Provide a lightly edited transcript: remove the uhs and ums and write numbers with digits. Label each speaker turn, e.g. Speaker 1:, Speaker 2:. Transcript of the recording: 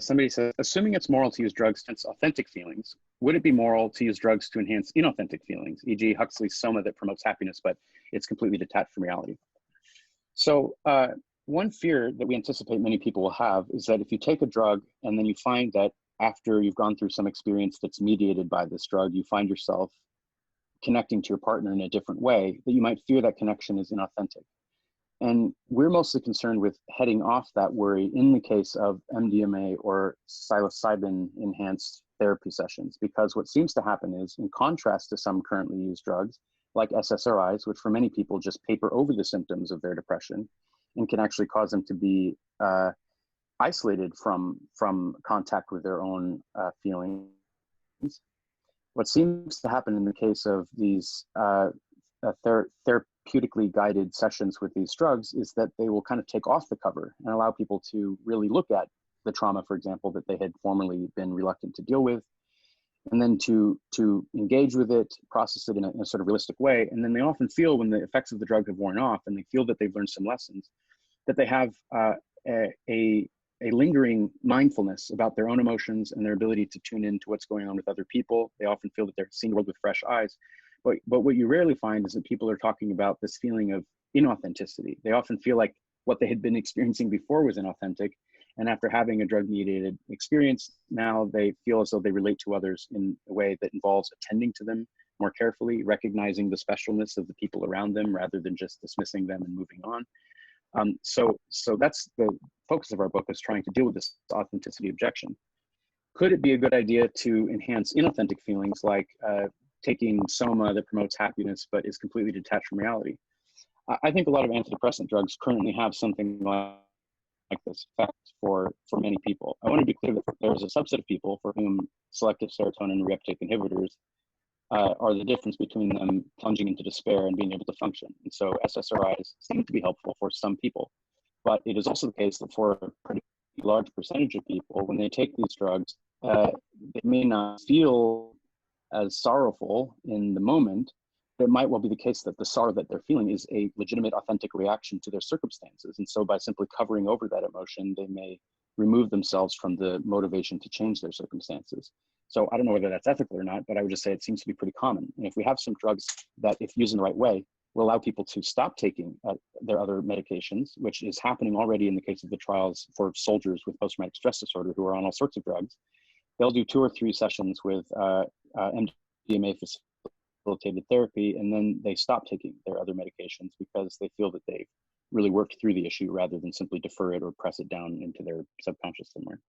Speaker 1: somebody says, assuming it's moral to use drugs to enhance authentic feelings, would it be moral to use drugs to enhance inauthentic feelings, e.g. Huxley's soma that promotes happiness, but it's completely detached from reality? So one fear that we anticipate many people will have is that if you take a drug and then you find that after you've gone through some experience that's mediated by this drug, you find yourself connecting to your partner in a different way, that you might fear that connection is inauthentic. And we're mostly concerned with heading off that worry in the case of MDMA or psilocybin enhanced therapy sessions, because what seems to happen is, in contrast to some currently used drugs, like SSRIs, which for many people just paper over the symptoms of their depression and can actually cause them to be isolated from contact with their own feelings. What seems to happen in the case of these therapeutically guided sessions with these drugs is that they will kind of take off the cover and allow people to really look at the trauma, for example, that they had formerly been reluctant to deal with, and then to engage with it, process it in a sort of realistic way. And then they often feel, when the effects of the drug have worn off and they feel that they've learned some lessons, that they have a lingering mindfulness about their own emotions and their ability to tune into what's going on with other people. They often feel that they're seeing the world with fresh eyes. But what you rarely find is that people are talking about this feeling of inauthenticity. They often feel like what they had been experiencing before was inauthentic. And after having a drug-mediated experience, now they feel as though they relate to others in a way that involves attending to them more carefully, recognizing the specialness of the people around them rather than just dismissing them and moving on. So that's the focus of our book, is trying to deal with this authenticity objection. Could it be a good idea to enhance inauthentic feelings, like taking soma that promotes happiness but is completely detached from reality? I think a lot of antidepressant drugs currently have something like this effect for many people. I want to be clear that there's a subset of people for whom selective serotonin reuptake inhibitors are the difference between them plunging into despair and being able to function. And so SSRIs seem to be helpful for some people, but it is also the case that for a pretty large percentage of people, when they take these drugs, they may not feel as sorrowful in the moment. It might well be the case that the sorrow that they're feeling is a legitimate, authentic reaction to their circumstances. And so by simply covering over that emotion, they may remove themselves from the motivation to change their circumstances. So I don't know whether that's ethical or not, but I would just say it seems to be pretty common. And if we have some drugs that, if used in the right way, will allow people to stop taking their other medications, which is happening already in the case of the trials for soldiers with post-traumatic stress disorder who are on all sorts of drugs. They'll do 2 or 3 sessions with MDMA facilitated therapy, and then they stop taking their other medications because they feel that they've really worked through the issue rather than simply defer it or press it down into their subconscious somewhere.